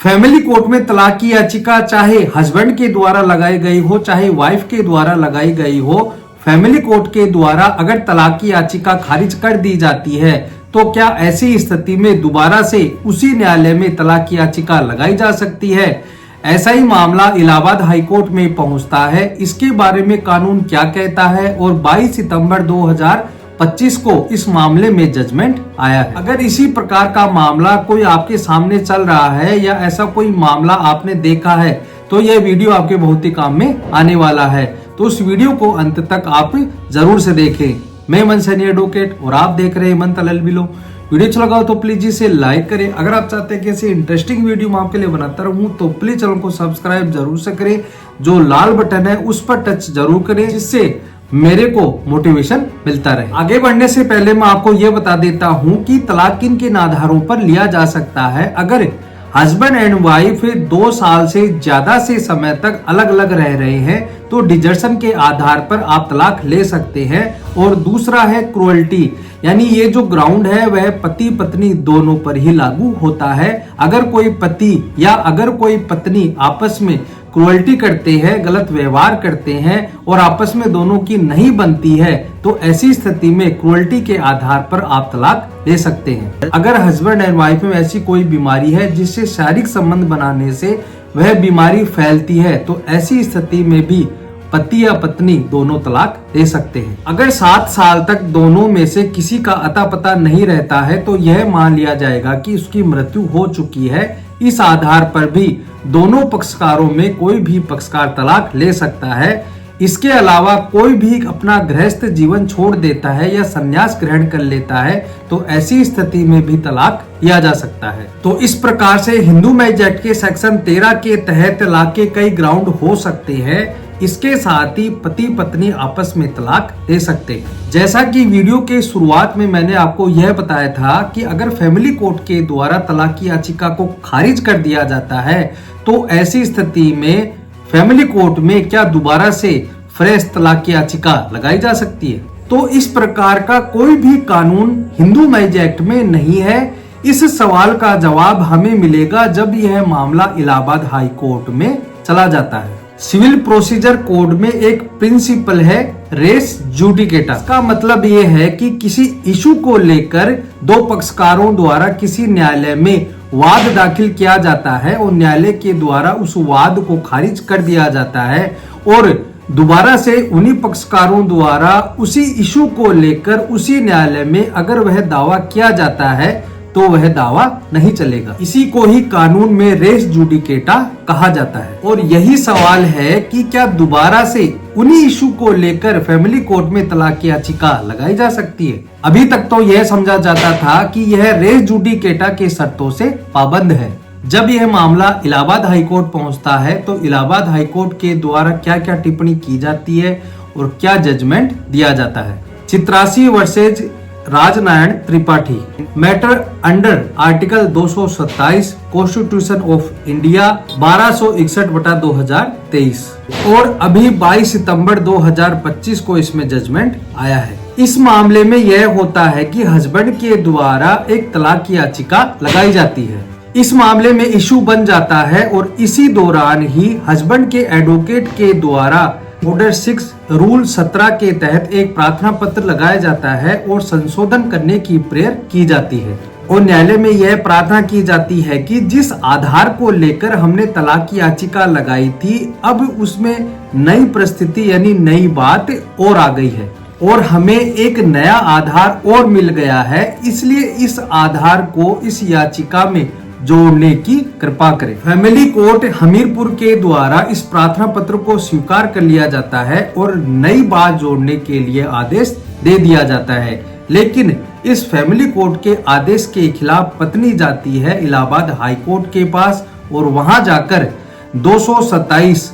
Family court में तलाक की याचिका चाहे हस्बैंड के द्वारा लगाई गई हो चाहे वाइफ के द्वारा लगाई गई हो, फैमिली कोर्ट के द्वारा अगर तलाक की याचिका खारिज कर दी जाती है तो क्या ऐसी स्थिति में दोबारा से उसी न्यायालय में तलाक की याचिका लगाई जा सकती है? ऐसा ही मामला इलाहाबाद हाईकोर्ट में पहुंचता है। इसके बारे में कानून क्या कहता है और 22 सितंबर 2025 को इस मामले में जजमेंट आया है। अगर इसी प्रकार का मामला कोई आपके सामने चल रहा है या ऐसा कोई मामला आपने देखा है तो यह वीडियो आपके बहुत ही काम में आने वाला है, तो उस वीडियो को अंत तक आप जरूर से देखें। मैं मन सैनी एडवोकेट और आप देख रहे हैं मन तलल बिलो। वीडियो अच्छा लगा तो प्लीज इसे लाइक करें। अगर आप चाहते हैं कि ऐसे इंटरेस्टिंग वीडियो मैं आपके लिए बनाता रहूं तो प्लीज चैनल को सब्सक्राइब जरूर से करें। जो लाल बटन है उस पर टच जरूर करें जिससे मेरे को मोटिवेशन मिलता रहे। आगे बढ़ने से पहले मैं आपको यह बता देता हूं कि तलाक किन किन आधारों पर लिया जा सकता है। अगर हस्बैंड एंड वाइफ 2 साल से ज्यादा से समय तक अलग अलग रह रहे हैं तो डिजर्शन के आधार पर आप तलाक ले सकते हैं। और दूसरा है क्रूअल्टी, यानी ये जो ग्राउंड है वह पति पत्नी दोनों पर ही लागू होता है। अगर कोई पति या अगर कोई पत्नी आपस में क्रूअल्टी करते हैं, गलत व्यवहार करते हैं और आपस में दोनों की नहीं बनती है तो ऐसी स्थिति में क्रूअल्टी के आधार पर आप तलाक ले सकते हैं। अगर हस्बैंड एंड वाइफ में ऐसी कोई बीमारी है जिससे शारीरिक संबंध बनाने से वह बीमारी फैलती है तो ऐसी स्थिति में भी पति या पत्नी दोनों तलाक दे सकते हैं। अगर 7 साल तक दोनों में से किसी का अता पता नहीं रहता है तो यह मान लिया जाएगा कि उसकी मृत्यु हो चुकी है। इस आधार पर भी दोनों पक्षकारों में कोई भी पक्षकार तलाक ले सकता है। इसके अलावा कोई भी अपना गृहस्थ जीवन छोड़ देता है या संन्यास ग्रहण कर लेता है तो ऐसी स्थिति में भी तलाक लिया जा सकता है। तो इस प्रकार से हिंदू मैरिज एक्ट के सेक्शन 13 के तहत तलाक के कई ग्राउंड हो सकते हैं। इसके साथ ही पति पत्नी आपस में तलाक दे सकते हैं। जैसा कि वीडियो के शुरुआत में मैंने आपको यह बताया था कि अगर फैमिली कोर्ट के द्वारा तलाक की याचिका को खारिज कर दिया जाता है तो ऐसी स्थिति में फैमिली कोर्ट में क्या दोबारा से फ्रेश तलाक की याचिका लगाई जा सकती है? तो इस प्रकार का कोई भी कानून हिंदू मैरिज एक्ट में नहीं है। इस सवाल का जवाब हमें मिलेगा जब यह मामला इलाहाबाद हाई कोर्ट में चला जाता है। सिविल प्रोसीजर कोड में एक प्रिंसिपल है रेस जुडिकेटा। इसका मतलब ये है कि किसी इशू को लेकर 2 पक्षकारों द्वारा किसी न्यायालय में वाद दाखिल किया जाता है और न्यायालय के द्वारा उस वाद को खारिज कर दिया जाता है और दोबारा से उन्हीं पक्षकारों द्वारा उसी इशू को लेकर उसी न्यायालय में अगर वह दावा किया जाता है तो वह दावा नहीं चलेगा। इसी को ही कानून में रेस जुडिकेटा कहा जाता है। और यही सवाल है कि क्या दोबारा से उन्हीं इशू को लेकर फैमिली कोर्ट में तलाक की याचिका लगाई जा सकती है? अभी तक तो यह समझा जाता था कि यह रेस जुडिकेटा के शर्तों से पाबंद है। जब यह मामला इलाहाबाद हाईकोर्ट पहुंचता है तो इलाहाबाद हाईकोर्ट के द्वारा क्या क्या टिप्पणी की जाती है और क्या जजमेंट दिया जाता है। Chitrasi versus Rajnarayan Tripathi, matter under article 227 constitution of India 1261/2023 और अभी 22 सितंबर 2025 को इसमें जजमेंट आया है। इस मामले में यह होता है कि हस्बैंड के द्वारा एक तलाक की याचिका लगाई जाती है। इस मामले में इशू बन जाता है और इसी दौरान ही हस्बैंड के एडवोकेट के द्वारा ऑर्डर 6 रूल 17 के तहत एक प्रार्थना पत्र लगाया जाता है और संशोधन करने की प्रेयर की जाती है। और न्यायालय में यह प्रार्थना की जाती है कि जिस आधार को लेकर हमने तलाक की याचिका लगाई थी अब उसमें नई परिस्थिति यानी नई बात और आ गई है और हमें एक नया आधार और मिल गया है, इसलिए इस आधार को इस याचिका में जोड़ने की कृपा करें। फैमिली कोर्ट हमीरपुर के द्वारा इस प्रार्थना पत्र को स्वीकार कर लिया जाता है और नई बात जोड़ने के लिए आदेश दे दिया जाता है। लेकिन इस फैमिली कोर्ट के आदेश के खिलाफ पत्नी जाती है इलाहाबाद हाई कोर्ट के पास और वहां जाकर 227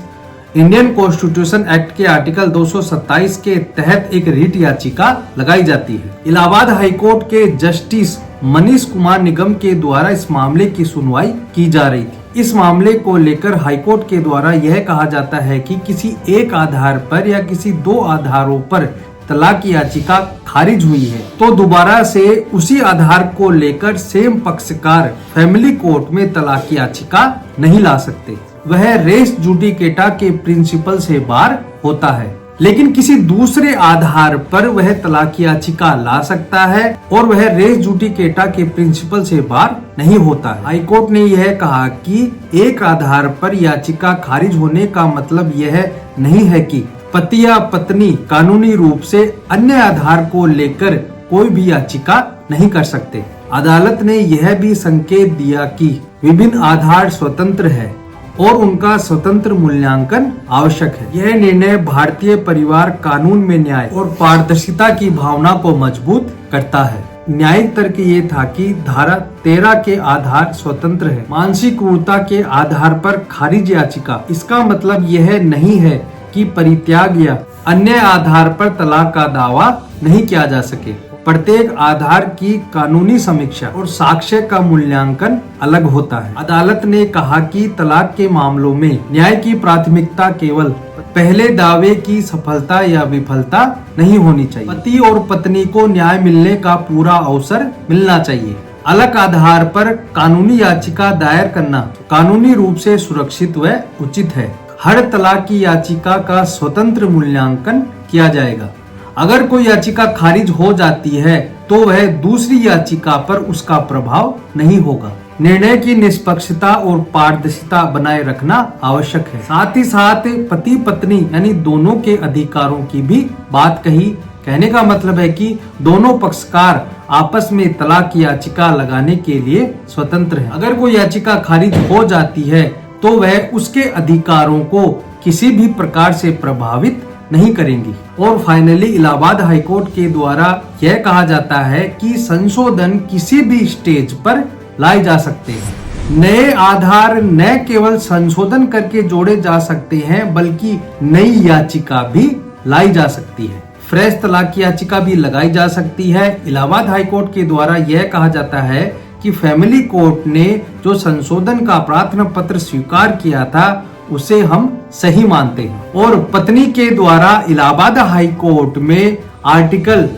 इंडियन कॉन्स्टिट्यूशन एक्ट के आर्टिकल 227 के तहत एक रिट याचिका लगाई जाती है। इलाहाबाद हाईकोर्ट के जस्टिस मनीष कुमार निगम के द्वारा इस मामले की सुनवाई की जा रही थी। इस मामले को लेकर हाईकोर्ट के द्वारा यह कहा जाता है कि किसी एक आधार पर या किसी 2 आधारों पर तलाक की याचिका खारिज हुई है तो दोबारा से उसी आधार को लेकर सेम पक्षकार फैमिली कोर्ट में तलाक की याचिका नहीं ला सकते। वह रेस जुडिकेटा के प्रिंसिपल से बार होता है, लेकिन किसी दूसरे आधार पर वह तलाक की याचिका ला सकता है और वह रेस जुडिकेटा के प्रिंसिपल से बार नहीं होता है। हाईकोर्ट ने यह कहा कि एक आधार पर याचिका खारिज होने का मतलब यह नहीं है कि पति या पत्नी कानूनी रूप से अन्य आधार को लेकर कोई भी याचिका नहीं कर सकते। अदालत ने यह भी संकेत दिया कि विभिन्न आधार स्वतंत्र है और उनका स्वतंत्र मूल्यांकन आवश्यक है। यह निर्णय भारतीय परिवार कानून में न्याय और पारदर्शिता की भावना को मजबूत करता है। न्यायिक तर्क ये था कि धारा 13 के आधार स्वतंत्र है। मानसिक क्रूरता के आधार पर खारिज याचिका, इसका मतलब यह नहीं है कि परित्याग या अन्य आधार पर तलाक का दावा नहीं किया जा सके। प्रत्येक आधार की कानूनी समीक्षा और साक्ष्य का मूल्यांकन अलग होता है। अदालत ने कहा कि तलाक के मामलों में न्याय की प्राथमिकता केवल पहले दावे की सफलता या विफलता नहीं होनी चाहिए। पति और पत्नी को न्याय मिलने का पूरा अवसर मिलना चाहिए। अलग आधार पर कानूनी याचिका दायर करना कानूनी रूप से सुरक्षित व उचित है। हर तलाक की याचिका का स्वतंत्र मूल्यांकन किया जाएगा। अगर कोई याचिका खारिज हो जाती है तो वह दूसरी याचिका पर उसका प्रभाव नहीं होगा। निर्णय की निष्पक्षता और पारदर्शिता बनाए रखना आवश्यक है। साथ ही साथ पति पत्नी यानी दोनों के अधिकारों की भी बात कही। कहने का मतलब है कि दोनों पक्षकार आपस में तलाक की याचिका लगाने के लिए स्वतंत्र है। अगर कोई याचिका खारिज हो जाती है तो वह उसके अधिकारों को किसी भी प्रकार से प्रभावित नहीं करेंगी। और फाइनली इलाहाबाद हाईकोर्ट के द्वारा यह कहा जाता है कि संशोधन किसी भी स्टेज पर लाए जा सकते हैं। नए आधार न केवल संशोधन करके जोड़े जा सकते हैं बल्कि नई याचिका भी लाई जा सकती है। फ्रेश तलाक की याचिका भी लगाई जा सकती है। इलाहाबाद हाईकोर्ट के द्वारा यह कहा जाता है कि फैमिली कोर्ट ने जो संशोधन का प्रार्थना पत्र स्वीकार किया था उसे हम सही मानते हैं। और पत्नी के द्वारा इलाहाबाद हाई कोर्ट में आर्टिकल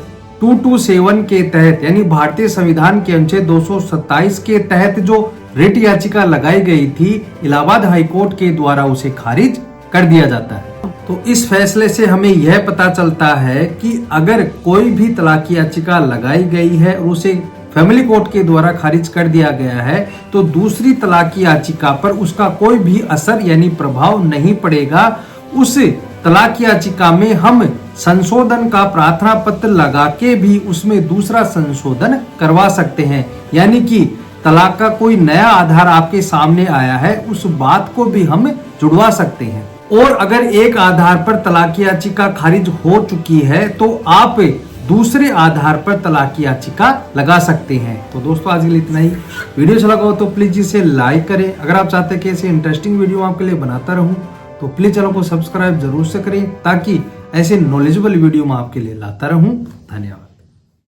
227 के तहत यानी भारतीय संविधान के अनुच्छेद 227 के तहत जो रिट याचिका लगाई गई थी, इलाहाबाद हाई कोर्ट के द्वारा उसे खारिज कर दिया जाता है। तो इस फैसले से हमें यह पता चलता है कि अगर कोई भी तलाक की याचिका लगाई गई है और उसे फैमिली कोर्ट के द्वारा खारिज कर दिया गया है तो दूसरी तलाक की याचिका पर उसका कोई भी असर यानी प्रभाव नहीं पड़ेगा। उस तलाक की याचिका में हम संशोधन का प्रार्थना पत्र लगा के भी उसमें दूसरा संशोधन करवा सकते हैं। यानी कि तलाक का कोई नया आधार आपके सामने आया है उस बात को भी हम जुड़वा सकते हैं। और अगर एक आधार पर तलाक की याचिका खारिज हो चुकी है तो आप दूसरे आधार पर तलाक की याचिका लगा सकते हैं। तो दोस्तों आज के लिए इतना ही। वीडियो अच्छा लगा हो तो प्लीज इसे लाइक करें। अगर आप चाहते हैं कि ऐसे इंटरेस्टिंग वीडियो आपके लिए बनाता रहूं तो प्लीज चैनल को सब्सक्राइब जरूर से करें ताकि ऐसे नॉलेजेबल वीडियो मैं आपके लिए लाता रहूं। धन्यवाद।